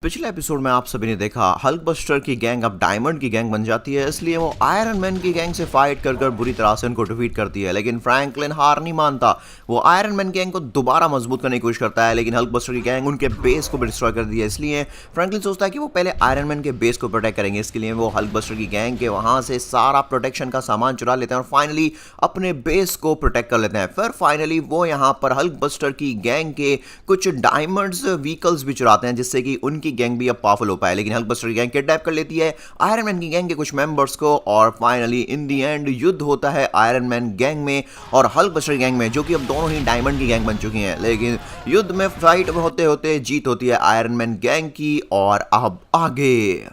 पिछले एपिसोड में आप सभी ने देखा हल्क बस्टर की गैंग अब डायमंड की गैंग बन जाती है, इसलिए वो आयरन मैन की गैंग से फाइट कर बुरी तरह से उनको डिफीट करती है। लेकिन फ्रैंकलिन हार नहीं मानता, वो आयरन मैन गैंग को दोबारा मजबूत करने की कोशिश करता है। लेकिन हल्क बस्टर की गैंग उनके बेस को भी डिस्ट्रॉय कर दिया, इसलिए फ्रैंकलिन सोचता है कि वो पहले आयरन मैन के बेस को प्रोटेक्ट करेंगे। इसके लिए वो हल्क बस्टर की गैंग के वहां से सारा प्रोटेक्शन का सामान चुरा लेते हैं और फाइनली अपने बेस को प्रोटेक्ट कर लेते हैं। फिर फाइनली वो यहाँ पर हल्क बस्टर की गैंग के कुछ डायमंड्स व्हीकल्स भी चुराते हैं, जिससे कि उनकी गैंग भी अब पावरफुल हो पाए। लेकिन हल्क बस्टर की गैंग किडनैप कर लेती है आयरन मैन की गैंग के कुछ मेंबर्स को और फाइनली इन दी एंड युद्ध होता है आयरन मैन गैंग में और हल्क बस्टर की गैंग में, जो कि अब दोनों ही डायमंड की गैंग बन चुकी हैं। लेकिन युद्ध में फाइट होते होते जीत होती है आयरन मैन गैंग की और अब आगे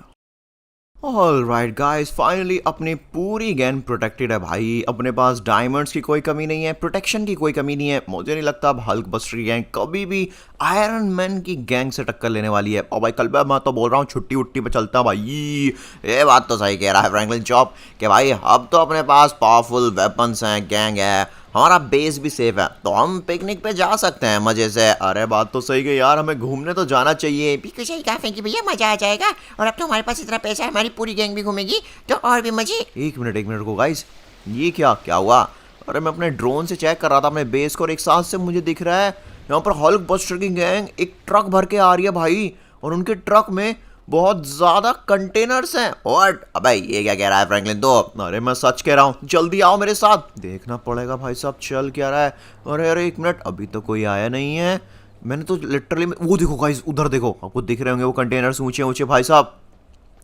ऑलराइट गाइस, फाइनली अपनी पूरी गैंग प्रोटेक्टेड है भाई। अपने पास डायमंड्स की कोई कमी नहीं है, प्रोटेक्शन की कोई कमी नहीं है। मुझे नहीं लगता अब हल्क बस्टर की गैंग कभी भी आयरन मैन की गैंग से टक्कर लेने वाली है। और भाई कल मैं तो बोल रहा हूँ छुट्टी उट्टी पे चलता भाई। ये बात तो सही कह रहा है फ्रैंकलिन चॉप कि भाई अब तो अपने पास पावरफुल वेपन्स हैं, गैंग है, हमारा बेस भी सेफ है, तो हम पिकनिक पे जा सकते हैं मजे से। अरे बात तो सही है यार, हमें घूमने तो जाना चाहिए। बिल्कुल सही कहा फैंकी भैया, मजा आ जाएगा। और अब तो हमारे पास इतना पैसा है, हमारी पूरी गैंग भी घूमेगी तो और भी मजे। एक मिनट को गाइस, ये क्या हुआ? अरे मैं अपने ड्रोन से चेक कर रहा था अपने बेस को और एक साथ से मुझे दिख रहा है यहाँ पर हल्क बस्टर की गैंग एक ट्रक भर के आ रही है भाई, और उनके ट्रक में बहुत ज्यादा कंटेनर्स हैं। और अबे ये क्या कह रहा है फ्रैंकलिन? तो अरे मैं सच कह रहा हूँ, जल्दी आओ मेरे साथ, देखना पड़ेगा भाई साहब चल क्या रहा है। अरे एक मिनट, अभी तो कोई आया नहीं है। मैंने तो लिटरली वो देखो गाइस, उधर देखो, आपको दिख रहे होंगे वो कंटेनर्स ऊंचे ऊंचे। भाई साहब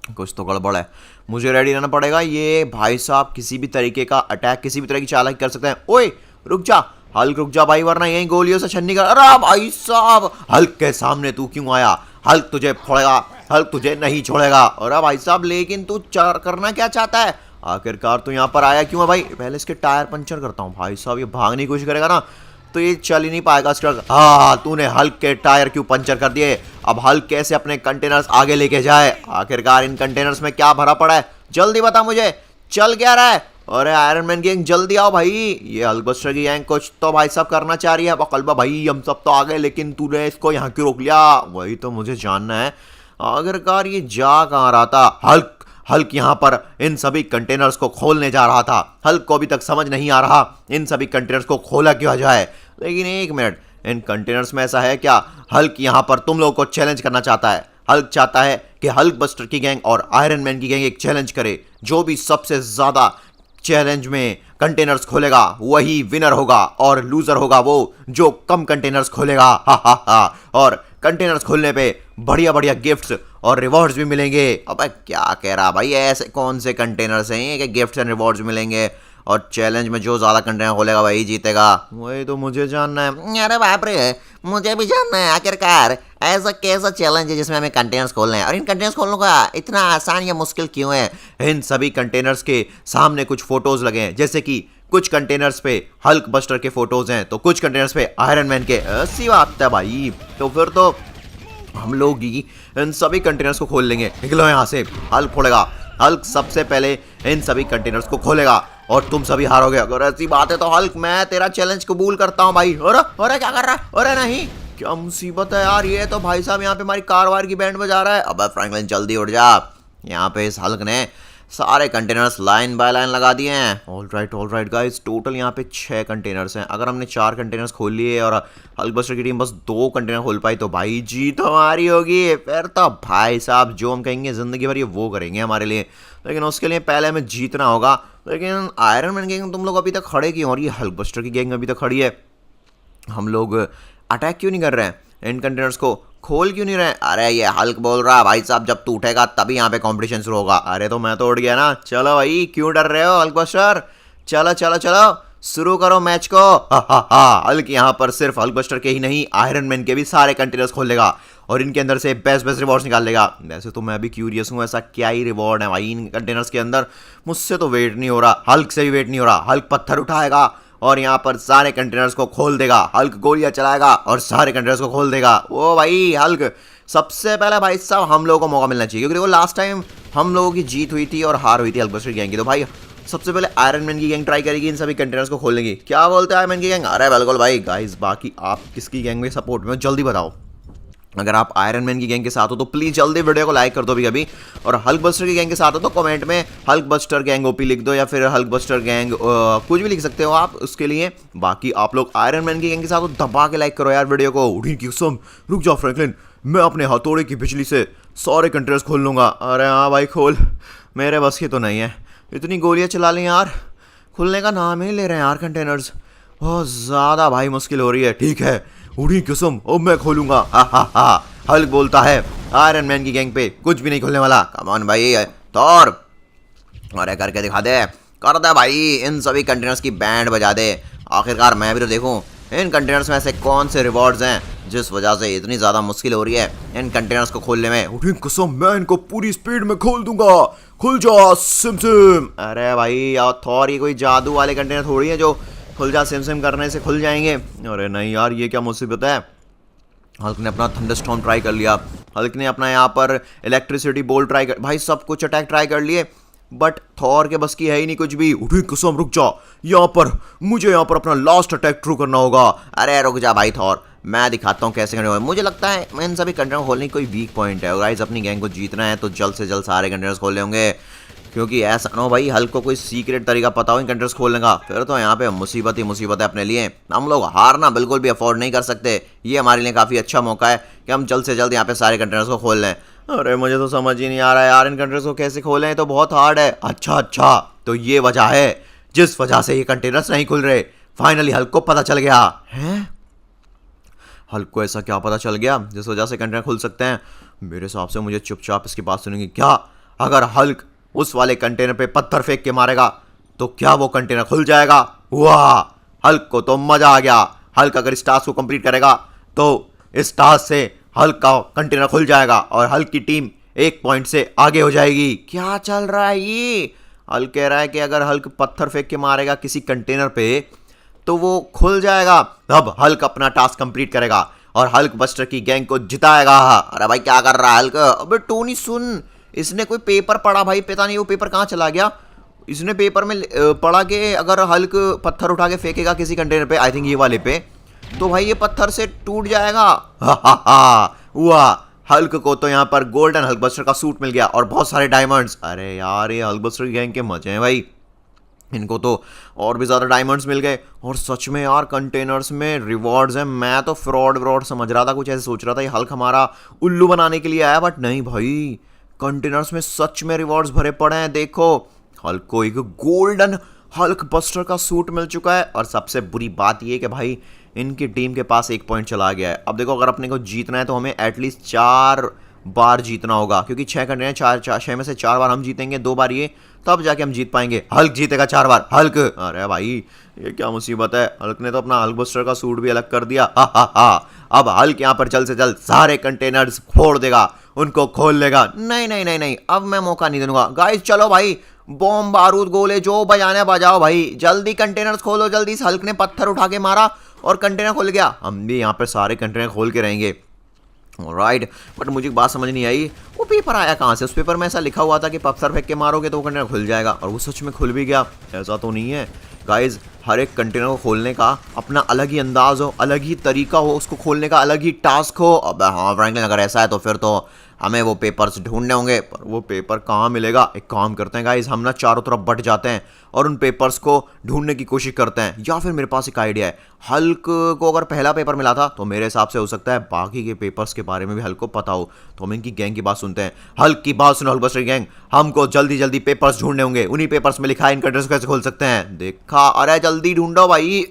कुछ तो गड़बड़ है, मुझे रेडी रहना पड़ेगा। ये भाई साहब किसी भी तरीके का अटैक, किसी भी तरह की चालाकी कर सकते हैं। ओए रुक जा हल्क, रुक जा भाई, वरना यहीं गोलियों से छन्नी कर। अरे भाई साहब, हल्क के सामने तू क्यों आया? हल्क तुझे फोड़ेगा, हल्क तुझे नहीं छोड़ेगा। अरे भाई साहब, लेकिन तू करना क्या चाहता है? आखिरकार तू यहाँ पर आया क्यों है भाई? पहले इसके टायर पंचर करता हूँ। भाई साहब ये भागने की कोशिश करेगा ना तो ये चल ही नहीं पाएगा। हाँ, तूने हल्क के टायर क्यों पंचर कर दिए? अब हल्क कैसे अपने कंटेनर्स आगे लेके जाए? आखिरकार इन कंटेनर्स में क्या भरा पड़ा है? जल्दी बता मुझे, चल क्या रहा है? अरे आयरन मैन गैंग जल्दी आओ भाई, ये हल्क बस्टर की गैंग कुछ तो भाई साहब करना चाह रही है। कलबा भाई हम सब तो आ गए, लेकिन तूने इसको यहाँ क्यों रोक लिया? वही तो मुझे जानना है। आखिरकार ये जा कहाँ रहा था? हल्क यहाँ पर इन सभी कंटेनर्स को खोलने जा रहा था। हल्क को अभी तक समझ नहीं आ रहा इन सभी कंटेनर्स को खोला क्यों जाए। लेकिन एक मिनट, इन कंटेनर्स में ऐसा है क्या? हल्क यहाँ पर तुम लोगों को चैलेंज करना चाहता है। हल्क चाहता है कि हल्क बस्टर की गैंग और आयरन मैन की गैंग एक चैलेंज करे, जो भी सबसे ज्यादा चैलेंज में कंटेनर्स खोलेगा वही विनर होगा और लूजर होगा वो जो कम कंटेनर्स खोलेगा। हा हा हा। और कंटेनर्स खोलने पे बढ़िया बढ़िया गिफ्ट्स और रिवॉर्ड्स भी मिलेंगे। अबे क्या कह रहा भाई, ऐसे कौन से कंटेनर्स हैं कि गिफ्ट्स एंड रिवॉर्ड्स मिलेंगे? और चैलेंज में जो ज्यादा कंटेनर खोलेगा वही जीतेगा, वही तो मुझे जानना है। अरे बाप रे, मुझे भी जानना है आखिरकार ऐसा कैसा चैलेंज है जिसमें हमें कंटेनर्स खोलने हैं, और इन कंटेनर्स खोलने का इतना आसान या मुश्किल क्यों है? इन सभी कंटेनर्स के सामने कुछ फोटोज लगे हैं, जैसे कि कुछ कंटेनर्स पे हल्क बस्टर के फोटोज हैं तो कुछ कंटेनर्स पे आयरन मैन के। ऐसी बात है भाई, तो फिर तो हम लोग ही इन सभी कंटेनर्स को खोल लेंगे। निकलो यहाँ से, हल्क फोड़ेगा। हल्क सबसे पहले इन सभी कंटेनर्स को खोलेगा और तुम सभी हारोगे। अगर ऐसी बात है तो हल्क मैं तेरा चैलेंज कबूल करता हूँ भाई। अरे क्या कर रहा है? अरे नहीं, क्या मुसीबत है यार, ये तो भाई साहब यहाँ पे हमारी कारवार की बैंड बजा रहा है। अब फ्रैंकलिन जल्दी उठ जा, यहाँ पे इस हल्क ने सारे कंटेनर्स लाइन बाय लाइन लगा दिए हैं। ऑल राइट गाइस, टोटल यहाँ पे 6 कंटेनर्स हैं। अगर हमने 4 कंटेनर्स खोल लिए और हल्क बस्टर की टीम बस 2 कंटेनर खोल पाई तो भाई जीत हमारी होगी। फिर तो भाई साहब जो हम कहेंगे जिंदगी भर ये वो करेंगे हमारे लिए, लेकिन उसके लिए पहले हमें जीतना होगा। लेकिन आयरन मैन गैंग तुम लोग अभी तक खड़े क्यों, और ये हल्क बस्टर की गैंग अभी तक खड़ी है? हम लोग अटैक क्यों नहीं कर रहे हैं? इन कंटेनर्स को खोल क्यों नहीं रहे? अरे ये हल्क बोल रहा है भाई साहब जब तू उठेगा तभी यहाँ पे कंपटीशन शुरू होगा। अरे तो मैं तो उठ गया ना। चलो भाई, क्यों डर रहे हो हल्क बस्टर? चलो चलो चलो शुरू करो मैच को। हा हा हा। हल्क यहाँ पर सिर्फ हल्क बस्टर के ही नहीं, आयरन मैन के भी सारे कंटेनर्स खोल लेगा और इनके अंदर से बेस्ट रिवॉर्ड्स निकाल लेगा। वैसे तो मैं भी क्यूरियस हूँ ऐसा क्या ही रिवॉर्ड है भाई इन कंटेनर्स के अंदर। मुझसे तो वेट नहीं हो रहा, हल्क से भी वेट नहीं हो रहा। हल्क पत्थर उठाएगा और यहाँ पर सारे कंटेनर्स को खोल देगा। हल्क गोलियां चलाएगा और सारे कंटेनर्स को खोल देगा। ओ भाई हल्क, सबसे पहले भाई साहब हम लोगों को मौका मिलना चाहिए, क्योंकि देखो लास्ट टाइम हम लोगों की जीत हुई थी और हार हुई थी हल्क बस्टर की गैंग की। तो भाई सबसे पहले आयरन मैन की गैंग ट्राई करेगी इन सभी कंटेनर्स को खोलने की। क्या बोलते हैं आयरन मैन की गैंग? अरे बिल्कुल भाई। गाइस बाकी आप किसकी गैंग में सपोर्ट में, जल्दी बताओ। अगर आप आयरन मैन की गैंग के साथ हो तो प्लीज जल्दी वीडियो को लाइक कर दो भी अभी, और हल्क बस्टर की गैंग के साथ हो तो कमेंट में हल्क बस्टर गैंग ओपी लिख दो, या फिर हल्क बस्टर गैंग कुछ भी लिख सकते हो आप उसके लिए। बाकी आप लोग आयरन मैन की गैंग के साथ हो दबा के लाइक करो यार वीडियो को। उठी की कसम, रुक जाओ फ्रैंकलिन, मैं अपने हथौड़े की बिजली से सारे कंटेनर्स खोल लूंगा। अरे हाँ भाई खोल, मेरे बस की तो नहीं है, इतनी गोलियां चला लें यार, खुलने का नाम ही ले रहे हैं यार कंटेनर्स, बहुत ज़्यादा भाई मुश्किल हो रही है। ठीक है उड़ी कसम, अब मैं खोलूंगा। हा हा हा, हल्क बोलता है आयरन मैन की गैंग पे कुछ भी नहीं खोलने वाला। कम ऑन भाई थॉर, अरे करके दिखा दे, कर दे भाई, इन सभी कंटेनर्स की बैंड बजा दे। आखिरकार मैं भी तो देखूं इन कंटेनर्स में ऐसे कौन से रिवॉर्ड्स हैं जिस वजह से इतनी ज़्यादा मुश्किल हो रही है इन कंटेनर्स को खोलने में। उठी कसम, मैं इनको पूरी स्पीड में खोल दूंगा, खुल जा सिम सिम। अरे भाई यार थॉर, ये कोई जादू वाले कंटेनर थोड़ी है जो खुल जा सिम सिम करने से खुल जाएंगे। अरे नहीं यार, ये क्या मुसीबत है। हल्क ने अपना थंडरस्टॉर्म ट्राई कर लिया, हल्क ने अपना यहाँ पर इलेक्ट्रिसिटी बोल्ट ट्राई कर, भाई सब कुछ अटैक ट्राई कर लिए, बट थॉर के बस की है ही नहीं कुछ भी। उठी कसम, रुक जा, यहाँ पर मुझे यहाँ पर अपना लास्ट अटैक ट्रू करना होगा। अरे रुक जा भाई थॉर, मैं दिखाता हूँ कैसे करने होगा। मुझे लगता है मैं इन सभी कंटेनर खोलने की कोई वीक पॉइंट है। गाइस अपनी गैंग को जीतना है तो जल्द से जल्द सारे कंटेनर्स खोल होंगे, क्योंकि ऐसा ना हो भाई हल्क को कोई सीक्रेट तरीका पता हो इन कंटेनर्स खोलने का, फिर तो यहाँ पे मुसीबत ही मुसीबत है अपने लिए। हम लोग हारना बिल्कुल भी अफोर्ड नहीं कर सकते। ये हमारे लिए काफ़ी अच्छा मौका है कि हम जल्द से जल्द यहाँ पे सारे कंटेनर्स को खोल लें। अरे मुझे तो समझ ही नहीं आ रहा है यार, इन कंटेनर्स को कैसे खोलें, तो बहुत हार्ड है। अच्छा, तो ये वजह है जिस वजह से ये कंटेनर्स नहीं खुल रहे। फाइनली हल्क को पता चल गया है। हल्क को ऐसा क्या पता चल गया जिस वजह से कंटेनर खुल सकते हैं। मेरे हिसाब से मुझे चुपचाप इसकी बात सुनेंगी। क्या अगर हल्क उस वाले कंटेनर पे पत्थर फेंक के मारेगा तो क्या वो कंटेनर खुल जाएगा? वाह, हल्क को तो मजा आ गया। हल्क अगर इस टास्क को कंप्लीट करेगा तो इस टास्क से हल्क का कंटेनर खुल जाएगा और हल्क की टीम 1 पॉइंट से आगे हो जाएगी। क्या चल रहा है ये? हल्क कह रहा है कि अगर हल्क पत्थर फेंक के मारेगा किसी कंटेनर पे तो वो खुल जाएगा, तब हल्क अपना टास्क कंप्लीट करेगा और हल्क बस्टर की गैंग को जिताएगा। अरे भाई क्या कर रहा है हल्क? अबे टोनी सुन, इसने कोई पेपर पढ़ा भाई, पता नहीं वो पेपर कहाँ चला गया। इसने पेपर में पढ़ा कि अगर हल्क पत्थर उठा के फेंकेगा किसी कंटेनर पे, आई थिंक ये वाले पे, तो भाई ये पत्थर से टूट जाएगा। वाह, हल्क को तो यहाँ पर गोल्डन हल्क बस्टर का सूट मिल गया और बहुत सारे डायमंड्स। अरे यार ये हल्क बस्टर की गैंग के मजे हैं भाई, इनको तो और भी ज़्यादा डायमंड्स मिल गए। और सच में यार कंटेनर्स में रिवॉर्ड्स हैं। मैं तो फ्रॉड समझ रहा था, कुछ ऐसे सोच रहा था ये हल्क हमारा उल्लू बनाने के लिए आया, बट नहीं भाई, कंटेनर्स में सच में रिवॉर्ड्स भरे पड़े हैं। देखो हल्क को एक गोल्डन हल्क बस्टर का सूट मिल चुका है और सबसे बुरी बात यह कि भाई इनकी टीम के पास 1 पॉइंट चला गया है। अब देखो अगर अपने को जीतना है तो हमें एटलीस्ट 4 बार जीतना होगा, क्योंकि 6 कंटेनर 6 में से 4 बार हम जीतेंगे, 2 बार ये, तब जाके हम जीत पाएंगे। हल्क जीतेगा 4 बार। हल्क, अरे भाई ये क्या मुसीबत है। हल्क ने तो अपना हल्क बस्टर का सूट भी अलग कर दिया। अब हल्क यहाँ पर जल्द से जल्द सारे कंटेनर्स फोड़ देगा, उनको खोल लेगा। नहीं, अब मैं मौका नहीं दूंगा। गाइस चलो भाई, बॉम्ब बारूद गोले जो बजाने बजाओ भाई, जल्दी कंटेनर्स खोलो जल्दी। इस हल्क ने पत्थर उठा के मारा और कंटेनर खुल गया। हम भी यहाँ पर सारे कंटेनर खोल के रहेंगे। राइट, बट मुझे एक बात समझ नहीं आई, वो पेपर आया कहाँ से? उस पेपर में ऐसा लिखा हुआ था कि पत्थर फेंक के मारोगे तो वो कंटेनर खुल जाएगा, और वो सच में खुल भी गया। ऐसा तो नहीं है गाइज, हर एक कंटेनर को खोलने का अपना अलग ही अंदाज हो, अलग ही तरीका हो, उसको खोलने का अलग ही टास्क हो। अब हाँ फ्रैंकलिन, अगर ऐसा है तो फिर तो हमें वो पेपर्स ढूंढने होंगे, पर वो पेपर कहाँ मिलेगा? एक काम करते हैं गाइज, हम ना चारों तरफ बट जाते हैं और उन पेपर्स को ढूंढने की कोशिश करते हैं। या फिर मेरे पास एक आइडिया है, हल्क को अगर पहला पेपर मिला था तो मेरे हिसाब से हो सकता है बाकी के पेपर्स के बारे में भी हल्क को पता हो। तो हम इनकी गैंग की बात सुनते हैं। हल्क की बात सुनो हल्क बस्टर गैंग, हमको जल्दी जल्दी पेपर्स ढूंढने होंगे। उन्हीं पेपर्स में लिखा है इन कंटेनर्स कैसे खोल सकते हैं। देखा, अरे जल्दी ढूंढो भाई।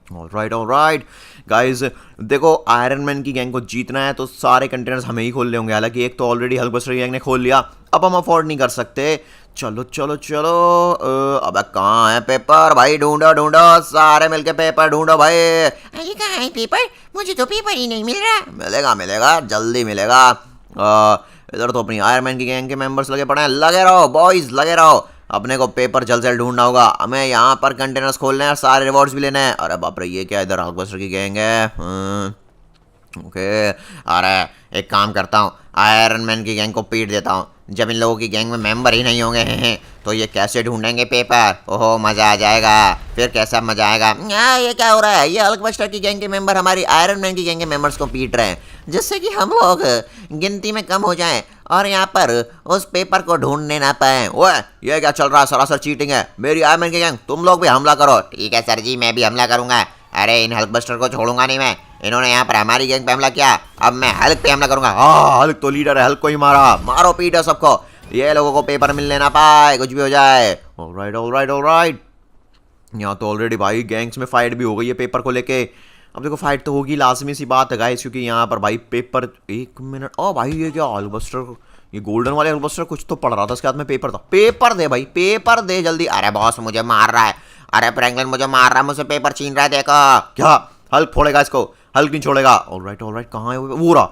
ऑलराइट गाइज, देखो आयरन मैन की गैंग को जीतना है तो सारे कंटेनर्स हमें ही खोलने होंगे। हालांकि एक तो ऑलरेडी हल्क बस्टर गैंग ने खोल लिया, अब हम अफोर्ड नहीं कर सकते। चलो अब कहाँ है पेपर? भाई ढूंढो सारे मिलके पेपर ढूंढो भाई। अरे कहाँ है पेपर? मुझे तो पेपर ही नहीं मिल रहा। मिलेगा जल्दी मिलेगा। इधर तो अपनी आयरन मैन की गैंग के मेंबर्स लगे पड़े हैं। लगे रहो बॉयज, लगे रहो, अपने को पेपर जल्द से जल्द ढूंढना होगा। हमें यहाँ पर कंटेनर्स खोलने हैं और सारे रिवॉर्ड्स भी लेने हैं। अरे बाप रे, ये क्या, इधर हल्क बस्टर की गैंग है। ओके, अरे एक काम करता हूँ, आयरन मैन की गैंग को पीट देता हूँ, जब इन लोगों की गैंग में मेंबर ही नहीं होंगे हैं तो ये कैसे ढूंढेंगे पेपर। ओहो मजा आ जाएगा, फिर कैसा मजा आएगा। ये क्या हो रहा है, ये हल्क बस्टर की गैंग के मेंबर हमारी आयरन मैन की गैंग के मेंबर्स को पीट रहे हैं जिससे कि हम लोग गिनती में कम हो जाएं और यहाँ पर उस पेपर को ढूंढने ना पाए। ओए ये क्या चल रहा है, सरासर चीटिंग है। मेरी आयरन मैन की गैंग तुम लोग भी हमला करो। ठीक है सर जी, मैं भी हमला करूंगा। अरे इन हल्क बस्टर को छोड़ूंगा नहीं मैं, इन्होंने यहाँ पर हमारी गैंग पे हमला किया, अब मैं हल्क पे हमला करूंगा। हाँ हल्क तो लीडर है, हल्क को ही मारा, मारो पीटो सबको, ये लोगों को पेपर मिलने ना पाए, कुछ भी हो जाए। Alright alright alright. यहाँ तो ऑलरेडी भाई गैंग्स में फाइट भी हो गई है पेपर को लेके। अब देखो फाइट तो होगी, लाजमी सी बात है गाइस, क्योंकि यहाँ पर भाई पेपर। एक मिनट, ओ भाई ये क्या हल्क बस्टर, ये गोल्डन वाले हल्क बस्टर कुछ तो पढ़ रहा था, उसके हाथ में पेपर था। पेपर दे भाई, पेपर दे जल्दी। अरे बॉस मुझे मार रहा है, अरे फ्रैंकलिन मुझे मार रहा है, मुझे पेपर छीन रहा है, देखो। क्या हल्क फोड़ेगा इसको, हल्क नहीं छोड़ेगा। ऑलराइट ऑलराइट, कहाँ है वो रहा,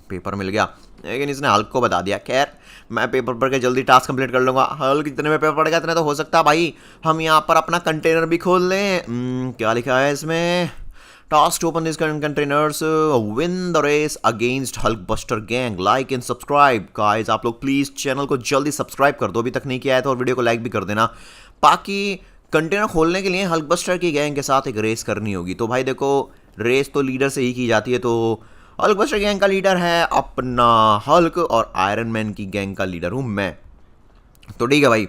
पेपर मिल गया, लेकिन इसने हल्क को बता दिया। खैर मैं पेपर पढ़ के जल्दी टास्क कंप्लीट कर लूंगा। हल्क कितने में पेपर पड़ेगा इतने तो हो सकता है भाई हम यहाँ पर अपना कंटेनर भी खोल लें। क्या लिखा है इसमें, task to open this containers, win the race against Hulkbuster gang, like and subscribe. Guys आप लोग प्लीज चैनल को जल्दी सब्सक्राइब कर दो, अभी तक नहीं किया है तो, और वीडियो को लाइक भी कर देना। बाकी कंटेनर खोलने के लिए हल्क बस्टर की गैंग के साथ एक रेस करनी होगी। तो भाई देखो रेस तो लीडर से ही की जाती है, तो हल्क बस्टर गैंग का लीडर है अपना हल्क और आयरन मैन की गैंग का लीडर हूं मैं। तो ठीक है भाई,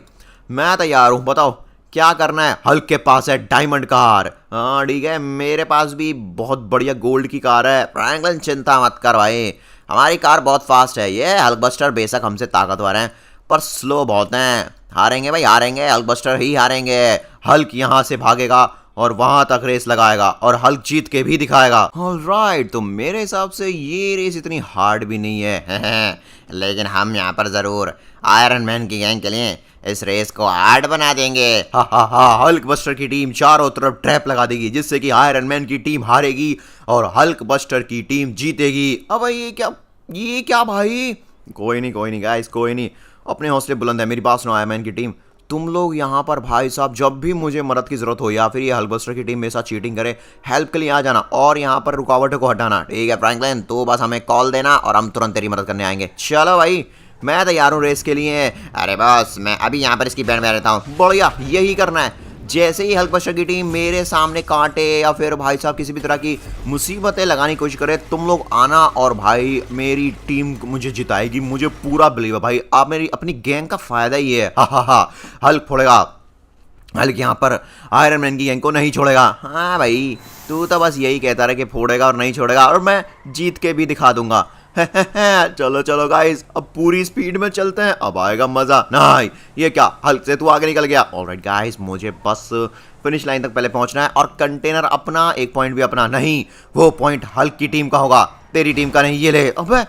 मैं तैयार हूं, बताओ क्या करना है। हल्क के पास है डायमंड कार, हाँ ठीक है, मेरे पास भी बहुत बढ़िया गोल्ड की कार है। फ्रैंकलिन चिंता मत कर भाई, हमारी कार बहुत फास्ट है। ये हल्क बस्टर बेशक हमसे ताकतवर हैं पर स्लो बहुत हैं। हारेंगे भाई हारेंगे, हल्क बस्टर ही हारेंगे। हल्क यहाँ से भागेगा और वहां तक रेस लगाएगा और हल्क जीत के भी दिखाएगा। ऑलराइट, तो मेरे हिसाब से ये रेस इतनी हार्ड भी नहीं है लेकिन हम यहाँ पर जरूर आयरन मैन की गैंग के लिए इस रेस को हार्ड बना देंगे। हा हा हा, हल्क बस्टर की टीम चारों तरफ ट्रैप लगा देगी जिससे कि आयरन मैन की टीम हारेगी और हल्क बस्टर की टीम जीतेगी। अब ये क्या भाई, कोई नहीं गाइस, कोई नहीं, अपने हौसले बुलंद है। मेरी बात सुनो आयरन मैन की टीम, तुम लोग यहाँ पर भाई साहब जब भी मुझे मदद की जरूरत हो या फिर ये हल्क बस्टर की टीम मेरे साथ चीटिंग करे, हेल्प के लिए आ जाना और यहाँ पर रुकावटों को हटाना। ठीक है फ्रैंकलिन, तो बस हमें कॉल देना और हम तुरंत तेरी मदद करने आएंगे। चलो भाई मैं तैयार हूँ रेस के लिए। अरे बस मैं अभी यहाँ पर इसकी बैंड में रहता हूँ। बढ़िया, यही करना है। जैसे ही हल्क बस्टर की टीम मेरे सामने कांटे या फिर भाई साहब किसी भी तरह की मुसीबतें लगाने की कोशिश करे, तुम लोग आना और भाई मेरी टीम मुझे जिताएगी, मुझे पूरा बिलीव है भाई। आप मेरी अपनी गैंग का फायदा ही है। हा हा हा, हल्क फोड़ेगा, हल्क यहाँ पर आयरन मैन की गैंग को नहीं छोड़ेगा। हाँ भाई तू तो बस यही कहता रहे कि फोड़ेगा और नहीं छोड़ेगा, और मैं जीत के भी दिखा दूंगा। चलो चलो गाइस, अब पूरी स्पीड में चलते हैं, अब आएगा मजा। नहीं ये क्या, हल्क से तू आगे निकल गया। ऑलराइट गाइस, मुझे बस फिनिश लाइन तक पहले पहुंचना है और कंटेनर अपना, एक पॉइंट भी अपना नहीं, वो पॉइंट हल्क की टीम का होगा, तेरी टीम का नहीं। ये ले, अबे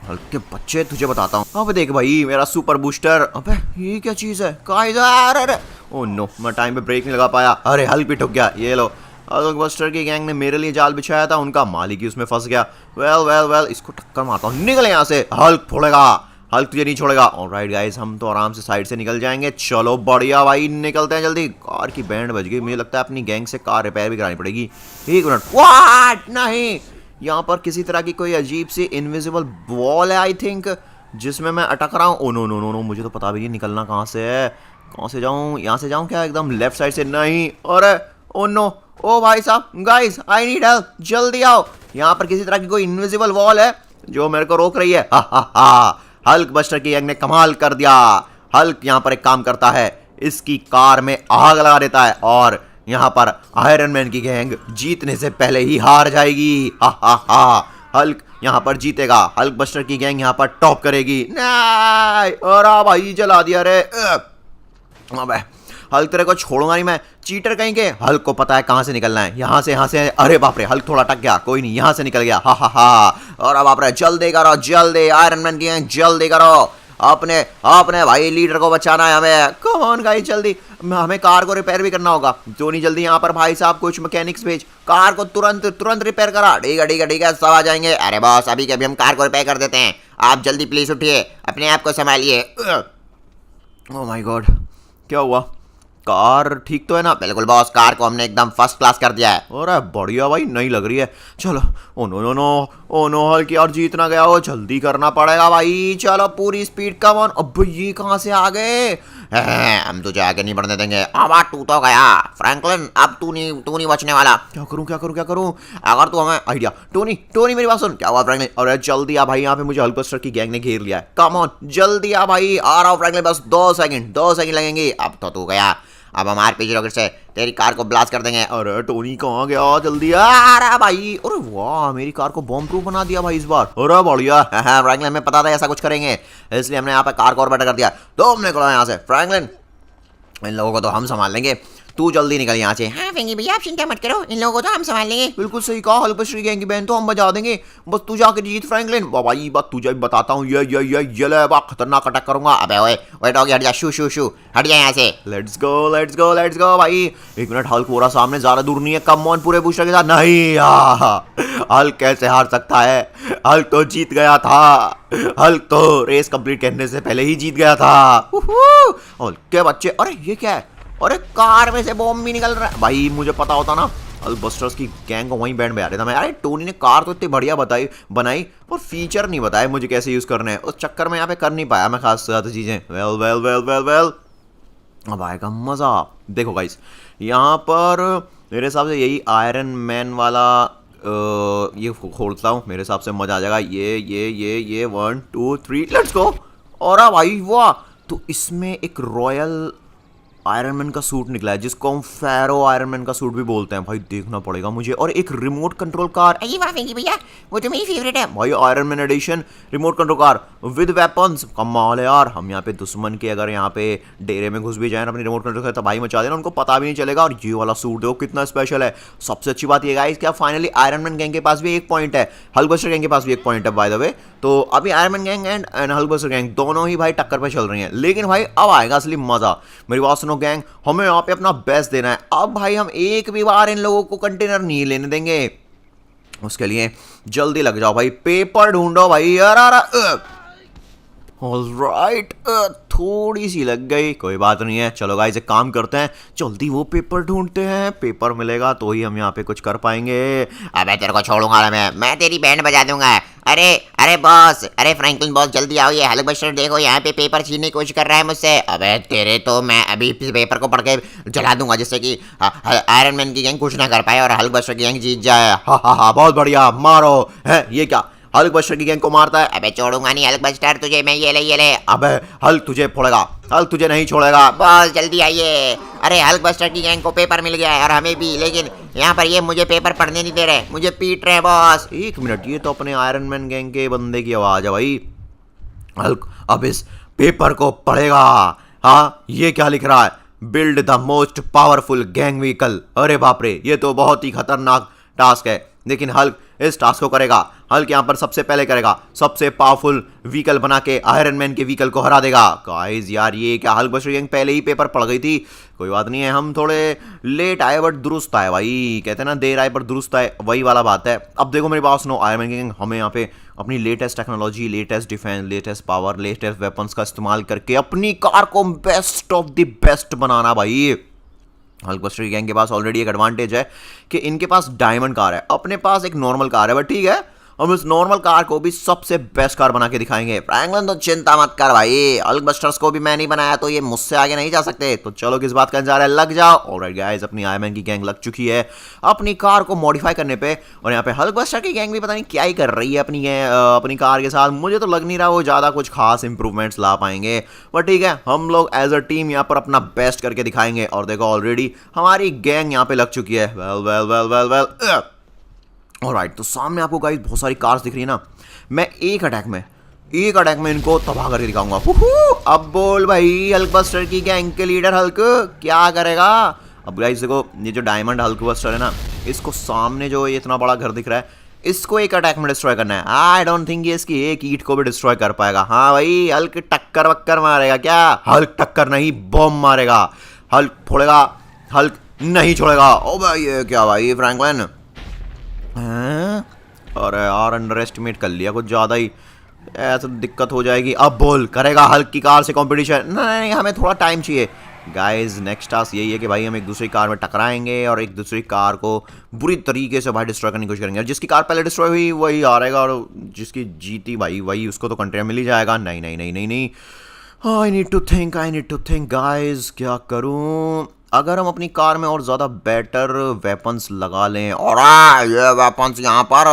हल्क के बच्चे तुझे बताता हूँ। अब देख भाई मेरा सुपर बूस्टर। अबे ये क्या चीज है गाइस, अरे ओह नो, मैं टाइम पे ब्रेक नहीं लगा पाया। अरे हल्क भी ठुक गया। ये लो, हल्क बस्टर की गैंग ने मेरे लिए जाल बिछाया था, उनका मालिक ही उसमें फंस गया। वेल इसको टक्कर मारता हूँ, निकल यहाँ से। हल्क फोड़ेगा, हल्क तुझे नहीं छोड़ेगा। ऑलराइट गाइस, हम तो आराम से साइड से निकल जाएंगे। चलो बढ़िया भाई, निकलते हैं जल्दी। कार की बैंड बज गई, मुझे लगता है अपनी गैंग से कार रिपेयर भी करानी पड़ेगी। एक मिनट, व्हाट, नहीं, यहाँ पर किसी तरह की कोई अजीब सी इनविजिबल वॉल है आई थिंक, जिसमें मैं अटक रहा हूँ। Oh no no no no, मुझे तो पता भी नहीं निकलना कहाँ से है, कहाँ से जाऊँ, यहाँ से जाऊँ क्या, एकदम लेफ्ट साइड से? नहीं, अरे ओ नो, ओ भाई साहब, गाइस आई नीड हेल्प, जल्दी आओ। यहाँ पर किसी तरह की कोई इनविजिबल वॉल है जो मेरे को रोक रही है। हा हा हा, हल्क बस्टर की गैंग ने कमाल कर दिया। हल्क यहाँ पर एक काम करता है, इसकी कार में आग लगा देता है और यहाँ पर आयरन मैन की गैंग जीतने से पहले ही हार जाएगी। हा हा हा, हल्क यहाँ पर जीतेगा, हल्क बस्टर की गैंग यहाँ पर टॉप करेगी। नहीं, अरे भाई जला दिया रे। अबे हल्क तेरे को छोड़ूंगा नहीं मैं, चीटर कहीं के। हल्क को पता है कहाँ से निकलना है, यहाँ से। अरे बाप रे, हल्क थोड़ा अटक गया, कोई नहीं, यहाँ से निकल गया। हा हा हा, और बाप रे, जल्दी करो जल्दी, आयरन मैन की गैंग जल्दी करो, अपने भाई लीडर को बचाना है हमें। कम ऑन गाइस जल्दी, हमें कार को रिपेयर भी करना होगा। तो नहीं जल्दी यहाँ पर भाई साहब कुछ मैकेनिक्स भेज, कार को तुरंत रिपेयर करा। ठीक है सब आ जाएंगे। अरे बॉस अभी के अभी हम कार को रिपेयर कर देते हैं, आप जल्दी प्लीज उठिए, अपने आप को संभालिए। ओह माय गॉड, क्या हुआ, कार ठीक तो है ना? बिल्कुल बॉस, कार को हमने एकदम फर्स्ट क्लास कर दिया है। अरे बढ़िया भाई, नई लग रही है। चलो, oh no no no, oh no Hulk यार जीत ना गया हो, जल्दी करना पड़ेगा भाई। चलो पूरी स्पीड कम ऑन। अब ये कहाँ से आ गए? हम तुझे आगे नहीं बढ़ने देंगे। अब तू तो गया फ्रैंकलिन, अब तू नहीं बचने वाला। क्या करूं क्या करूं क्या करूं? अगर तू हमें आइडिया। टोनी टोनी मेरी बात सुन। क्या हुआ फ्रैंकलिन? अरे जल्दी आ भाई, यहाँ पे मुझे हल्क बस्टर की गैंग ने घेर लिया है। कम ऑन जल्दी आ भाई, आ रहा हूँ फ्रैंकलिन, बस 2 सेकंड लगेंगे। अब तो तू गया, अब हम आरपीजी रॉकेट से तेरी कार को ब्लास्ट कर देंगे। अरे टोनी कहाँ गया? जल्दी आ रहा भाई। अरे वाह, मेरी कार को बॉम्ब प्रूफ बना दिया भाई इस बार। अरे बढ़िया। फ्रैंकलिन, हमें पता था ऐसा कुछ करेंगे, इसलिए हमने यहाँ पे कार को और बेटर कर दिया। तो हमने निकला यहाँ से फ्रैंकलिन, इन लोगों को तो हम संभाल लेंगे, तू जल्दी निकल यहाँ से। हाँ फेंगी भैया, आप चिंता मत करो, इन लोगों को तो हम संभाल लेंगे। बिल्कुल सही कहा, हल्क बस्टर की गैंग की बहन तो हम बजा देंगे। बस तू जाके जीत फ्रैंकलिन। भाई बात तुझे बताता हूँ, ये ले बा, खतरनाक अटैक करूंगा। अबे ओए डॉगी, हट जा, शू हट जा यहाँ से। लेट्स गो भाई। 1 मिनट, हल्क पूरा सामने, ज्यादा दूर नहीं है। कम ऑन पूरे बूस्टर के साथ। नहीं हल्क कैसे हार सकता है? हल्क तो जीत गया था। हल्क तो रेस कंप्लीट करने से पहले ही जीत गया था। हल्क के बच्चे, अरे ये क्या है? अरे कार में से बॉम्ब भी निकल रहा है भाई। मुझे पता होता ना, हल्क बस्टर्स की गैंग को वहीं बैंड में आ रहा था मैं। अरे टोनी ने कार तो इतनी बढ़िया बनाई पर फीचर नहीं बताए मुझे कैसे यूज करने हैं। उस चक्कर में यहाँ पे कर नहीं पाया मैं खास चीजें। वेल अब आएगा मजा। देखो गाइस, यहाँ पर मेरे हिसाब से यही आयरन मैन वाला ये खोलता हूँ, मेरे हिसाब से मजा आ जाएगा। ये 1 2 3 लेट्स गो। और भाई वाह, तो इसमें एक रॉयल आयरन मैन का सूट निकला है, जिसको हम फैरो आयरन मैन का सूट भी बोलते हैं। भाई देखना पड़ेगा मुझे। और एक रिमोट कंट्रोल कार। अरे वाह फेंगी भैया, वो तो मेरी फेवरेट है भाई, Iron Man edition remote control car with weapons. कमाल है यार। हम यहाँ पे दुश्मन के अगर यहाँ पे डेरे में घुस भी जाए अपनी रिमोट कंट्रोल तो भाई मचा देना, उनको पता भी नहीं चलेगा। और ये वाला सूट देखो कितना स्पेशल है। सबसे अच्छी बात ये गाइस, क्या फाइनली आयरन मैन गैंग के पास भी 1 पॉइंट है, हल्क बस्टर गैंग के पास भी 1 पॉइंट है बाय द वे। तो अभी iron man gang and Hulk buster gang दोनों ही भाई टक्कर पे चल रही हैं। लेकिन भाई अब आएगा असली मजा। मेरी बात सुनो गैंग, हमें यहाँ पे अपना बेस्ट देना है। अब भाई हम एक भी बार इन लोगों को कंटेनर नहीं लेने देंगे। उसके लिए जल्दी लग जाओ भाई, पेपर ढूंढो भाई। यार ऑलराइट, थोड़ी सी लग गई, कोई बात नहीं है। चलो गाइस एक काम करते हैं, जल्दी वो पेपर ढूंढते हैं। पेपर मिलेगा तो ही हम यहाँ पे कुछ कर पाएंगे। अबे तेरे को छोड़ूंगा मैं तेरी बैंड बजा दूंगा। अरे बॉस, अरे फ्रैंकलिन बॉस जल्दी आओ, ये हल्क बस्टर देखो यहाँ पे पेपर छीनने की कोशिश कर रहा है मुझसे। अबे तेरे तो मैं अभी इस पेपर को पढ़ के जला दूंगा, जिससे कि आयरन मैन की गैंग कुछ ना कर पाए और हल्क बस्टर की गैंग जीत जाए। हा बहुत बढ़िया, मारो। है ये क्या? हल्क बस्टर की गैंग को मारता है? अबे छोड़ूंगा नहीं हल्क बस्टर तुझे मैं, ये ले। अबे हल्क तुझे फोड़ेगा, हल्क तुझे नहीं छोड़ेगा। बॉस जल्दी आइए। अरे हल्क बस्टर की गैंग को पेपर मिल गया है और हमें भी, लेकिन यहाँ पर ये मुझे पेपर पढ़ने नहीं दे रहे, मुझे पीट रहे हैं बॉस। 1 मिनट, ये तो अपने आयरन मैन गैंग के बंदे की आवाज है भाई। हल्क अब इस पेपर को पढ़ेगा। हाँ, ये क्या लिख रहा है? Build the most powerful gang vehicle. अरे बाप रे, ये तो बहुत ही खतरनाक टास्क है। लेकिन हल्क इस टास्क को करेगा। हल्क यहाँ पर सबसे पहले करेगा, सबसे पावरफुल व्हीकल बना के आयरन मैन के व्हीकल को हरा देगा। गाइस यार ये क्या, हल्क बस्टर गैंग पहले ही पेपर पड़ गई थी। कोई बात नहीं है, हम थोड़े लेट आए बट दुरुस्त आए भाई। कहते हैं ना, देर आए पर दुरुस्त आए, वही वाला बात है। अब देखो मेरी बात सुनो, आयरन मैन गैंग हमें यहाँ पे अपनी latest technology, latest defence, latest power, latest weapons का इस्तेमाल करके अपनी कार को बेस्ट ऑफ द बेस्ट बनाना भाई। हल्क बस्टर की गैंग के पास ऑलरेडी एक एडवांटेज है कि इनके पास डायमंड कार है, अपने पास एक नॉर्मल कार है। बट ठीक है, हम इस नॉर्मल कार को भी सबसे बेस्ट कार बना के दिखाएंगे। फ्रैंकलिन तो चिंता मत कर भाई, हल्क बस्टर्स को भी मैं नहीं बनाया तो ये मुझसे आगे नहीं जा सकते। तो चलो किस बात का इंतजार है, लग जाओ। ऑलराइट गाइस, अपनी आयरन मैन की गैंग लग चुकी है अपनी कार को मॉडिफाई करने पे। और यहाँ पे हल्क बस्टर की गैंग भी पता नहीं क्या ही कर रही है अपनी कार के साथ। मुझे तो लग नहीं रहा वो ज़्यादा कुछ खास इंप्रूवमेंट्स ला पाएंगे। बट ठीक है, हम लोग एज अ टीम यहाँ पर अपना बेस्ट करके दिखाएंगे। और देखो ऑलरेडी हमारी गैंग यहाँ पे लग चुकी है। वेल ऑलराइट, तो सामने आपको गाइस बहुत सारी कार्स दिख रही है ना। मैं एक अटैक में इनको तबाह करके दिखाऊंगा। अब बोल भाई, हल्क बस्टर की गैंग के लीडर हल्क क्या करेगा? अब गाइस देखो, ये जो डायमंड हल्क बस्टर है ना, इसको सामने जो ये इतना बड़ा घर दिख रहा है, इसको एक अटैक में डिस्ट्रॉय करना है। आई डोंट थिंक ये इसकी एक ईंट को भी डिस्ट्रॉय कर पाएगा। हाँ भाई, हल्क टक्कर वक्कर मारेगा क्या? हल्क टक्कर नहीं, बॉम्ब मारेगा। हल्क फोड़ेगा, हल्क नहीं छोड़ेगा। ओ भाई ये क्या भाई फ्रैंकलिन, अरे यार अंडर एस्टिमेट कर लिया कुछ ज़्यादा ही, ऐसा दिक्कत हो जाएगी। अब बोल, करेगा हल्क की कार से कंपटीशन? नहीं, हमें थोड़ा टाइम चाहिए। गाइस नेक्स्ट टास्क यही है कि भाई हम एक दूसरी कार में टकराएंगे और एक दूसरी कार को बुरी तरीके से भाई डिस्ट्रॉय करने की कोशिश करेंगे। और जिसकी कार पहले डिस्ट्रॉय हुई वही हारेगा और जिसकी जीती भाई वही उसको तो कंटेनर मिल ही जाएगा। नहीं नहीं नहीं नहीं नहीं, I need to think guys, क्या करूं? अगर हम अपनी कार में और ज़्यादा बेटर वेपन्स लगा लें, और ये वेपन्स यहाँ पर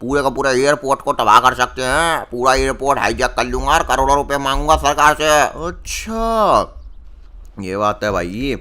पूरे का पूरा एयरपोर्ट को तबाह कर सकते हैं। पूरा एयरपोर्ट हाईजैक कर लूंगा और करोड़ों रुपए मांगूंगा सरकार से। अच्छा ये बात है भाई,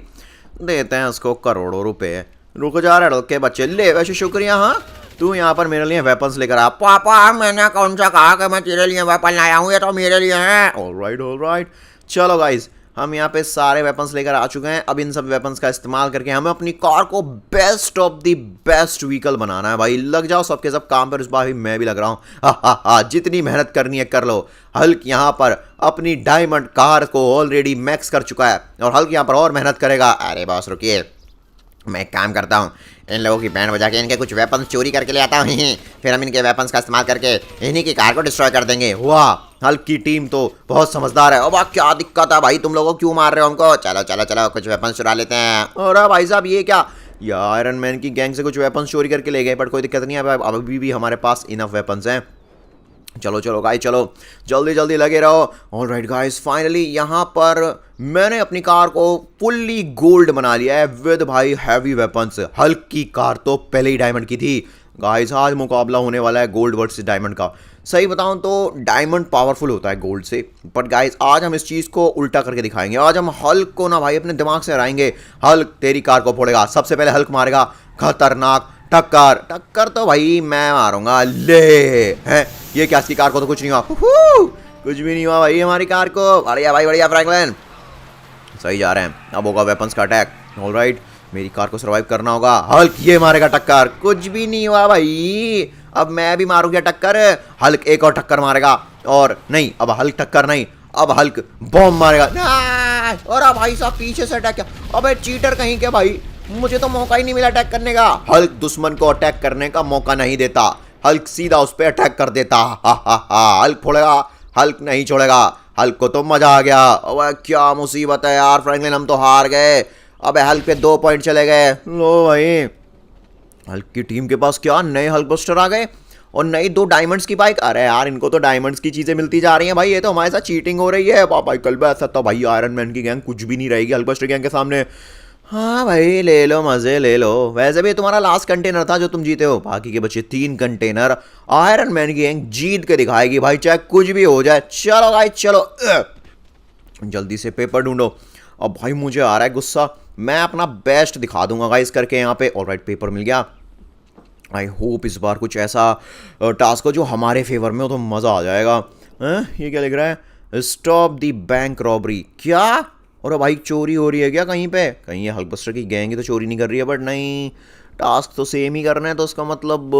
देते हैं उसको करोड़ों रुपए। रुक जा रहे के बच्चे, ले वैसे शुक्रिया। हाँ तू यहाँ पर मेरे लिए वेपन्स लेकर आ। पापा मैंने कौन सा कहा कि मैं तेरे लिए वेपन लाया हूँ, ये तो मेरे लिए है। ऑलराइट चलो गाइज, हम यहाँ पे सारे वेपन्स लेकर आ चुके हैं। अब इन सब वेपन्स का इस्तेमाल करके हमें अपनी कार को best of the best vehicle बनाना है भाई। लग जाओ सबके सब काम पर, इस बार भी मैं भी लग रहा हूँ। जितनी मेहनत करनी है कर लो। हल्क यहाँ पर अपनी डायमंड कार को ऑलरेडी मैक्स कर चुका है और हल्क यहाँ पर और मेहनत करेगा। अरे बॉस रुकिए, मैं एक काम करता हूँ, इन लोगों की बैंड बजा के इनके कुछ वेपन्स चोरी करके ले आता हूँ। फिर हम इनके वेपन्स का इस्तेमाल करके इन्हीं की कार को डिस्ट्रॉय कर देंगे। वाह, हल्क की टीम तो बहुत समझदार है। अब क्या दिक्कत है भाई, तुम लोगों क्यों मार रहे हो हमको? चलो चलो चलो कुछ वेपन्स चुरा लेते हैं। और भाई साहब ये क्या, यार आयरन मैन की गैंग से कुछ वेपन्स चोरी करके ले गए, बट कोई दिक्कत नहीं है, अभी भी हमारे पास इनफ वेपन्स हैं। चलो चलो गाइस चलो, जल्दी जल्दी लगे रहो। ऑलराइट गाइस, फाइनली यहाँ पर मैंने अपनी कार को फुल्ली गोल्ड बना लिया है विद भाई हैवी वेपन्स। हल्क की कार तो पहले ही डायमंड की थी। गाइस आज मुकाबला होने वाला है गोल्ड वर्सेस डायमंड का। सही बताऊं तो डायमंड पावरफुल होता है गोल्ड से, बट गाइस आज हम इस चीज़ को उल्टा करके दिखाएंगे। आज हम हल्क को ना भाई अपने दिमाग से हराएंगे। हल्क तेरी कार को फोड़ेगा, सबसे पहले हल्क मारेगा खतरनाक टक्कर तो भाई मैं मारूंगा। ले हैं ये क्या, इसकी कार को तो कुछ नहीं हुआ। कुछ भी नहीं हुआ भाई हमारी कार को। बढ़िया भाई बढ़िया फ्रैंकलिन, सही जा रहे हैं। अब होगा वेपन्स का अटैक। ऑलराइट, मेरी कार को सर्वाइव करना होगा। हल्क ये मारेगा टक्कर, कुछ भी नहीं हुआ भाई। अब मैं भी मारूंगा टक्कर। हल्क एक और टक्कर मारेगा, और नहीं अब हल्क टक्कर नहीं, अब हल्क बॉम्ब मारेगा। और अब भाई साहब पीछे से अटैक किया। अबे चीटर कहीं के भाई, मुझे तो मौका ही नहीं मिला अटैक करने का। हल्क दुश्मन को अटैक करने का मौका नहीं देता, हल्क सीधा उस पर अटैक कर देता। हल्क फोड़ेगा, हल्क नहीं छोड़ेगा। हल्क को तो मजा आ गया। अबे क्या मुसीबत है यार फ्रैंकलिन, हम तो हार गए। अबे हल्क पे 2 पॉइंट चले गए। लो भाई, हल्क की टीम के पास क्या नए हल्क बस्टर आ गए और नई 2 डायमंड्स की बाइक। अरे यार इनको तो डायमंड्स की चीजें मिलती जा रही हैं भाई, ये तो हमारे साथ चीटिंग हो रही है। भाई कल भी ऐसा था भाई, आयरन मैन की गैंग कुछ भी नहीं रहेगी हल्क बस्टर गैंग के सामने। हाँ भाई ले लो मजे ले लो। वैसे भी तुम्हारा लास्ट कंटेनर था जो तुम जीते हो, बाकी के बचे 3 कंटेनर आयरन मैन की गैंग जीत के दिखाएगी भाई, चाहे कुछ भी हो जाए। चलो भाई चलो, जल्दी से पेपर ढूंढो। अब भाई मुझे आ रहा है गुस्सा, मैं अपना बेस्ट दिखा दूंगा गाइस करके यहाँ पे। ऑलराइट पेपर मिल गया। आई होप इस बार कुछ ऐसा टास्क हो जो हमारे फेवर में हो तो मज़ा आ जाएगा। ये क्या लिख रहा है, स्टॉप द बैंक रॉबरी। क्या, और भाई चोरी हो रही है क्या कहीं पे? कहीं ये हल्क बस्टर की गैंग ही तो चोरी नहीं कर रही है? बट नहीं, टास्क तो सेम ही करना है, तो उसका मतलब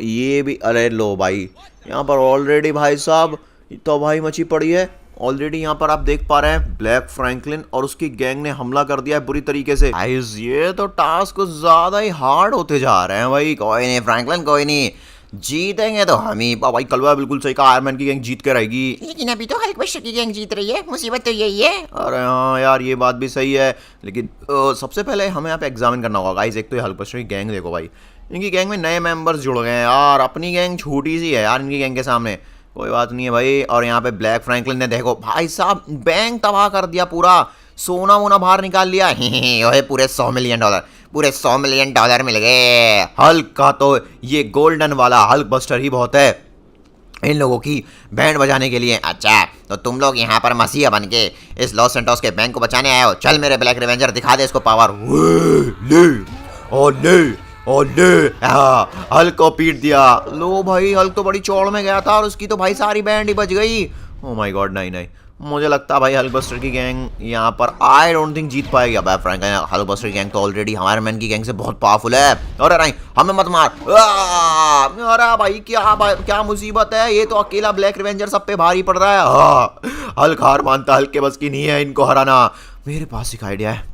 ये भी। अरे लो भाई, यहाँ पर ऑलरेडी भाई साहब तो भाई मची पड़ी है। ऑलरेडी यहाँ पर आप देख पा रहे हैं ब्लैक फ्रैंकलिन और उसकी गैंग ने हमला कर दिया है बुरी तरीके से। गाइस ये तो टास्क कुछ ज्यादा ही हार्ड होते जा रहे हैं भाई। कोई नहीं फ्रैंकलिन कोई नहीं, जीतेंगे तो हम ही। भाई कलवा बिल्कुल सही कहा, आयरन मैन की गैंग जीत कर आएगी। लेकिन अभी तो हल्क बस्टर की गैंग जीत रही है, मुसीबत तो यही है। अरे हाँ यार ये बात भी सही है, लेकिन सबसे पहले हमें यहाँ पे एग्जामिन करना होगा गाइस। एक तो ये हल्क बस्टर की गैंग देखो भाई, इनकी गैंग में नए मेंबर्स जुड़ गए हैं यार। अपनी गैंग छोटी सी है यार इनकी गैंग के सामने, कोई बात नहीं है भाई। और यहाँ पे ब्लैक फ्रैंकलिन ने देखो भाई साहब बैंक तबाह कर दिया, पूरा सोना वोना बाहर निकाल लिया। ओए पूरे $100 मिलियन, पूरे $100 मिलियन मिल गए। हल्क का तो ये गोल्डन वाला हल्क बस्टर ही बहुत है इन लोगों की बैंड बजाने के लिए। अच्छा तो तुम लोग यहाँ पर मसीहा बन के इस लॉस सेंटोस के बैंक को बचाने आए हो। चल मेरे ब्लैक रिवेंजर दिखा दे इसको पावर। हल्क को पीट दिया। लो भाई हल्क तो बड़ी चौड़ में गया था और उसकी तो भाई सारी बैंड ही बच गई। ओ माय गॉड, नहीं नहीं, मुझे लगता है भाई हल्क बस्टर की गैंग यहाँ पर आई डोंट थिंक जीत पाएगी। भाई फ्रैंक हल्क बस्टर की गैंग तो ऑलरेडी हमारे मैन की गैंग से बहुत पावरफुल है। अरे नहीं हमें मत मार। अरे भाई क्या मुसीबत है, ये तो अकेला ब्लैक रिवेंजर सब पे भारी पड़ रहा है। हल्क हार मानता, हल्क के बस की नहीं है इनको हराना। मेरे पास एक आइडिया है,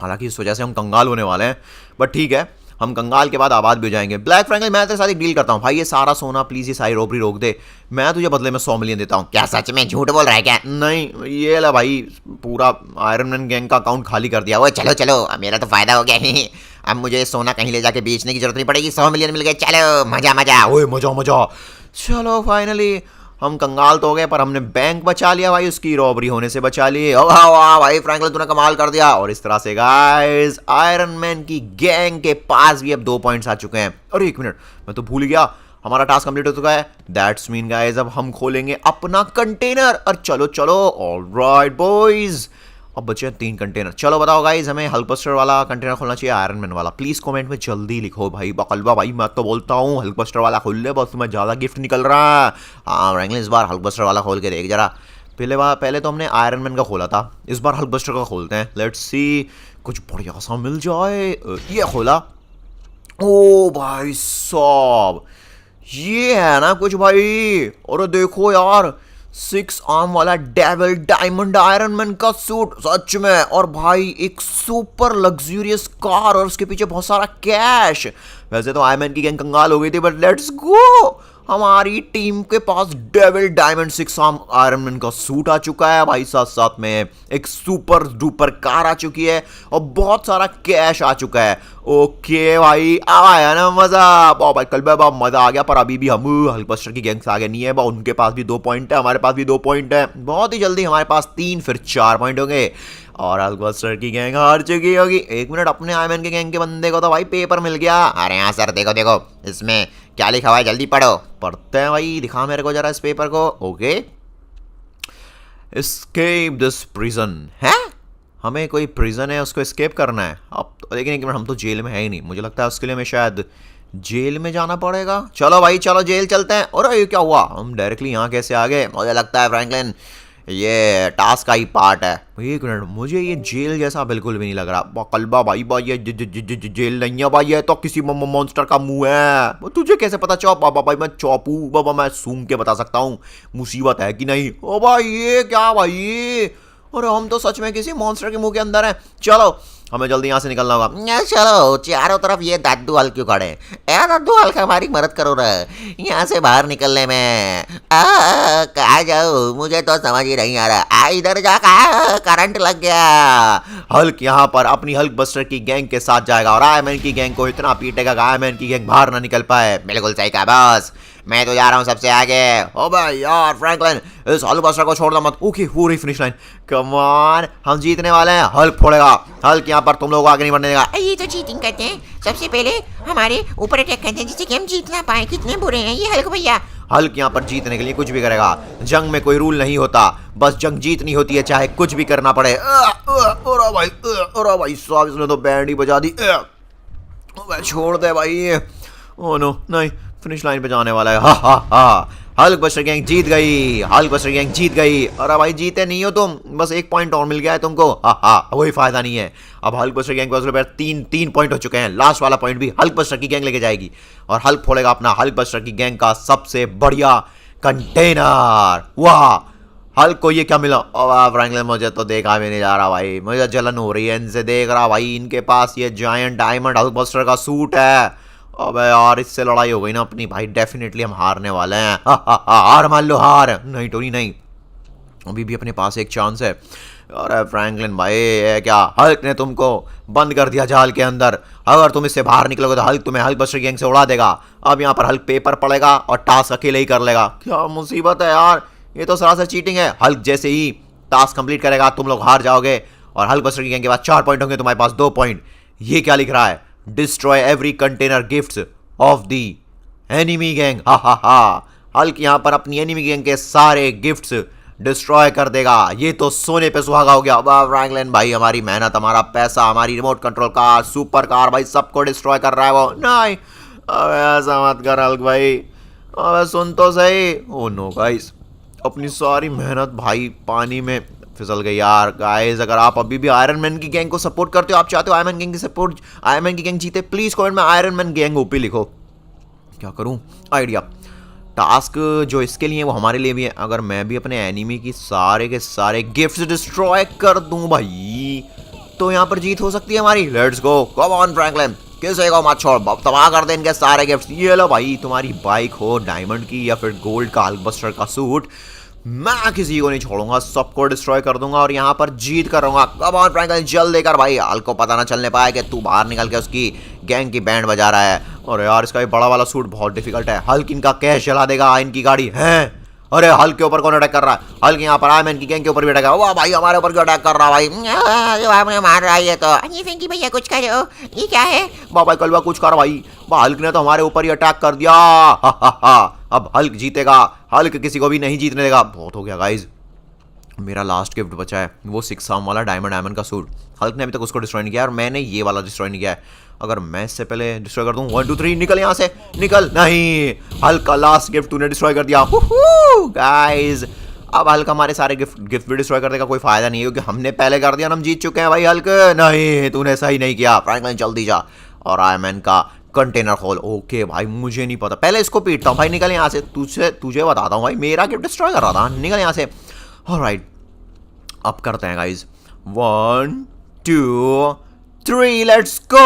हालांकि इस वजह से हम कंगाल होने वाले हैं, बट ठीक है। हम कंगाल के बाद आबाद भी हो जाएंगे। ब्लैक फ्रैंकलिन मैं तेरे साथ एक डील करता हूँ भाई, ये सारा सोना प्लीज, ये सारी रॉबरी रोक दे, मैं तुझे बदले में 100 मिलियन देता हूँ। क्या सच में झूठ बोल रहा है क्या? नहीं ये ला भाई, पूरा आयरन मैन गैंग का अकाउंट खाली कर दिया। वो चलो चलो, अब मेरा तो फायदा हो गया। अब मुझे सोना कहीं ले जाके बेचने की जरूरत नहीं पड़ेगी, 100 मिलियन मिल गए। चलो मजा मजा। ओए मजा मजा। चलो फाइनली हम कंगाल तो हो गए, पर हमने बैंक बचा लिया भाई, उसकी रॉबरी होने से बचा लिए। वाह वाह भाई फ्रैंकलिन तूने कमाल कर दिया। और इस तरह से गाइस आयरन मैन की गैंग के पास भी अब 2 पॉइंट्स आ चुके हैं। और 1 मिनट, मैं तो भूल गया, हमारा टास्क कंप्लीट हो चुका है। दैट्स मीन गाइस अब हम खोलेंगे अपना कंटेनर। और चलो चलो, ऑलराइट बॉयज, अब बचे हैं 3 कंटेनर। चलो बताओ गाइज, हमें हल्कबस्टर वाला कंटेनर खोलना चाहिए, आयरन मैन वाला? प्लीज कमेंट में जल्दी लिखो भाई। बकलवा भाई मैं तो बोलता हूँ हल्कबस्टर वाला खोल ले, बस तुम्हें ज्यादा गिफ्ट निकल रहा है। हाँ फ्रैंकलिन इस बार हल्कबस्टर वाला खोल के देख जरा। पहले तो हमने आयरन मैन का खोला था, इस बार हल्कबस्टर का खोलते हैं। लेट्स सी कुछ बढ़िया सा मिल जाए। ये खोला, ओ भाई साहब ये है ना कुछ भाई। और देखो यार 6 आर्म वाला डेविल डायमंड आयरन मैन का सूट, सच में। और भाई एक सुपर लग्जूरियस कार, और उसके पीछे बहुत सारा कैश। वैसे तो आयरन मैन की गैंग कंगाल हो गई थी, बट लेट्स गो, हमारी टीम के पास devil diamond 6 arm Iron Man का सूट आ चुका है भाई, साथ साथ में एक सुपर डुपर कार आ चुकी है, और बहुत सारा कैश आ चुका है। ओके भाई, आया ना मजा। भाई कल बाबा मजा आ गया, पर अभी भी हम हल्कबस्टर की गैंग से आगे नहीं है। उनके पास भी 2 पॉइंट है, हमारे पास भी 2 पॉइंट है। बहुत ही जल्दी हमारे पास 3 फिर 4 पॉइंट होंगे, और हल्कबस्टर की गैंग हार चुकी होगी। 1 मिनट, अपने आयरन के गैंग के बंदे को तो भाई पेपर मिल गया। अरे हाँ सर, देखो देखो इसमें क्या लिखा हुआ है, जल्दी पढ़ो। पढ़ते हैं भाई, दिखा मेरे को जरा इस पेपर को। ओके, एस्केप दिस प्रिजन है, हमें कोई प्रिजन है उसको एस्केप करना है। अब तो लेकिन 1 मिनट, हम तो जेल में है ही नहीं, मुझे लगता है उसके लिए हमें शायद जेल में जाना पड़ेगा। चलो भाई चलो जेल चलते हैं। और ये क्या हुआ, हम डायरेक्टली यहाँ कैसे आ गए? मुझे लगता है फ्रैंकलिन ये टास्क का ही पार्ट है। 1 मिनट, मुझे ये जेल जैसा बिल्कुल भी नहीं लग रहा। कलबा भाई भाई ये जेल नहीं है भाई, ये तो किसी मॉन्स्टर का मुंह है। तुझे कैसे पता? चौप बाबा भाई, मैं चौपू बाबा, मैं सूंघ के बता सकता हूँ मुसीबत है कि नहीं। ओ भाई ये क्या भाई, और हम तो सच में किसी मॉन्स्टर के मुंह के अंदर हैं। चलो हमें जल्दी यहाँ से निकलना होगा। चलो, चारों तरफ ये दादू हल क्यों खड़े? ए दादू हल का हमारी मदद करो रे, यहाँ से बाहर निकलने में। कहाँ जाऊँ, मुझे तो समझ ही नहीं आ रहा। इधर जा, कहाँ करंट लग गया। हल्क यहाँ पर अपनी हल्क बस्टर की गैंग के साथ जाएगा, और आयरन मैन की गैंग को इतना पीटेगा कि आयरन मैन की गैंग बाहर ना निकल पाए। बिल्कुल सही कहा बॉस, मैं तो जा रहा हूँ सबसे आगे। ओ भाई यार फ्रैंकलिन, इस हल्क बस्टर को छोड़ना मत। ओके, हो रही फिनिश लाइन, कम ऑन, हम जीतने वाले हैं। हल्क फोड़ेगा, हल्क यहाँ पर तुम लोगों को आगे नहीं बढ़ने देगा। ये तो चीटिंग करते हैं, सबसे पहले हमारे ऊपर अटैक करते हैं जिससे कि हम जीत ना पाए। कितने बुरे हैं ये हल्क भैया। हल्क यहाँ पर जीतने के लिए कुछ भी करेगा। जंग में कोई रूल नहीं होता, बस जंग जीतनी होती है, चाहे कुछ भी करना पड़े। भाई साहब, इसने तो बैंड ही बजा दी। छोड़ दे भाई। ओ नो, नहीं, फिनिश लाइन पे जाने वाला है। हा हा हा, हल्क बस्टर गैंग जीत गई, हल्क बस्टर गैंग जीत गई। अरे भाई जीते नहीं हो तुम, बस 1 पॉइंट और मिल गया है तुमको। हा हा, कोई फायदा नहीं है। अब हल्क बस्टर गैंग के पास 3 पॉइंट हो चुके हैं। लास्ट वाला पॉइंट भी हल्क बस्टर की गैंग लेके जाएगी, और हल्क फोड़ेगा अपना हल्क बस्टर की गैंग का सबसे बढ़िया कंटेनर। वाह, हल्क को ये क्या मिला? फ्रैंकलिन मुझे तो देखा भी नहीं जा रहा भाई, मुझे जलन हो रही है इनसे देख रहा भाई। इनके पास ये जायंट डायमंड हल्क बस्टर का सूट है। अबे यार, इससे लड़ाई हो गई ना अपनी भाई, डेफिनेटली हम हारने वाले हैं। हार मान लो, हार। नहीं टोनी नहीं, अभी भी अपने पास एक चांस है। अरे फ्रैंकलिन भाई, ये क्या, हल्क ने तुमको बंद कर दिया जाल के अंदर। अगर तुम इससे बाहर निकलोगे तो हल्क तुम्हें हल्क बस्टर गैंग से उड़ा देगा। अब यहाँ पर हल्क पेपर पड़ेगा और टास्क अकेले ही कर लेगा। क्या मुसीबत है यार, ये तो सरासर चीटिंग है। हल्क जैसे ही टास्क कंप्लीट करेगा तुम लोग हार जाओगे, और हल्क बस्टर की गैंग के पास 4 पॉइंट होंगे, तुम्हारे पास 2 पॉइंट। ये क्या लिख रहा है? Destroy every container gifts of the enemy gang. हा हा हा, हल्क यहाँ पर अपनी एनिमी गैंग के सारे गिफ्ट्स डिस्ट्रॉय कर देगा। ये तो सोने पे सुहागा हो गया। वाह फ्रैंकलिन भाई, हमारी मेहनत, हमारा पैसा, हमारी remote control car, super car भाई, सबको डिस्ट्रॉय कर रहा है वो। नहीं, अब ऐसा मत कर हल्क भाई, अब सुन तो सही। ओ नो गाइस, अपनी सारी मेहनत भाई पानी में फिसल गई यार। गाइस, अगर आप अभी भी आयरन मैन की गैंग को सपोर्ट करते हो, आप चाहते हो आयरन मैन गैंग की सपोर्ट, आयरन मैन की गैंग जीते, प्लीज कमेंट में आयरन मैन गैंग ओपी लिखो। क्या करूं, आइडिया। टास्क जो इसके लिए वो हमारे लिए भी है। अगर मैं भी अपने एनिमी की सारे के सारे गिफ्ट्स डिस्ट्रॉय कर दूं भाई, तो यहाँ पर जीत हो सकती है हमारी। Let's go, come on Franklin, किसी को मत छोड़, तबाह कर दे इनके सारे गिफ्ट। ये लो भाई, तुम्हारी बाइक हो डायमंड की या फिर गोल्ड का हल्कबस्टर का सूट, मैं किसी को नहीं छोड़ूंगा, सबको डिस्ट्रॉय कर दूंगा और यहाँ पर जीत कर रहूंगा। कम ऑन फ्रैंकलिन, जल्दी कर भाई, हल्क को पता ना चलने पाए कि तू बाहर निकल के उसकी गैंग की बैंड बजा रहा है। और यार इसका ये बड़ा वाला सूट बहुत डिफिकल्ट है, हल्क इनका कैश चला देगा, इनकी गाड़ी है। अरे हल्क के ऊपर कौन अटैक कर रहा है? हल्क यहाँ पर आया, मैं इनकी गैंग के ऊपर भी अटैक कर रहा हूं। वाह भाई, हमारे ऊपर क्यों अटैक कर रहा है भाई? जो आपने मार रहा है ये तो। ये फेंकी भैया कुछ करो, ये क्या है? बाबा कलवा कुछ कर भाई, हल्क ने तो हमारे ऊपर ही अटैक कर दिया। हा, हा, हा। अब हल्क जीतेगा, हल्क किसी को भी नहीं जीतने देगा। बहुत हो गया गाइज, मेरा लास्ट गिफ्ट बचा है, वो 6 आर्म वाला डायमंड का सूट। हल्क ने अभी तक उसको डिस्ट्रॉय नहीं किया और मैंने ये वाला डिस्ट्रॉय नहीं किया है। अगर मैं इससे पहले डिस्ट्रॉय कर दूं, 1 2 3 निकल यहाँ से, निकल। नहीं, हल्क का लास्ट गिफ्ट तूने डिस्ट्रॉय कर दिया गाइज। अब हल्क हमारे सारे गिफ्ट भी डिस्ट्रॉय करने का कोई फायदा नहीं है, क्योंकि हमने पहले कर दिया ना, हम जीत चुके हैं भाई। हल्क नहीं, तूने सही नहीं किया। फ्रैंकलिन जल्दी जा और आयरन का कंटेनर खोल। ओके भाई, मुझे नहीं पता, पहले इसको पीटता हूँ भाई। निकल यहाँ से, तुझे बताता हूँ भाई, मेरा गिफ्ट डिस्ट्रॉय कर रहा था। निकल यहाँ से। ऑलराइट, अब करते हैं guys, 1 2 3 let's go.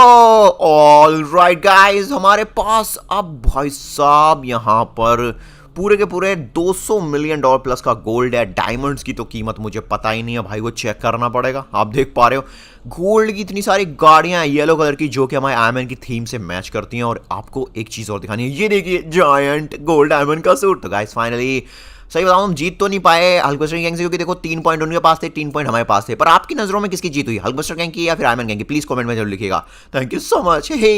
All right guys, हमारे पास अब भाई साहब यहाँ पर पूरे के पूरे $200 मिलियन प्लस का गोल्ड है। डायमंड्स की तो कीमत मुझे पता ही नहीं है भाई, वो चेक करना पड़ेगा। आप देख पा रहे हो गोल्ड की इतनी सारी गाड़ियां हैं येलो कलर की, जो कि हमारे आयरन की थीम से मैच करती हैं। और आपको एक चीज और दिखानी है, ये देखिए जायंट गोल्ड डायमंड का सूट। तो गाइस फाइनली, सही बताऊं, हम जीत तो नहीं पाए हल्कबस्टर गैंग से, क्योंकि देखो 3 पॉइंट उनके पास थे, 3 पॉइंट हमारे पास थे। पर आपकी नजरों में किसकी जीत हुई, हल्कबस्टर गैंग की या फिर आयरन गैंग की? प्लीज कमेंट में जरूर लिखिएगा। Thank you so much. Hey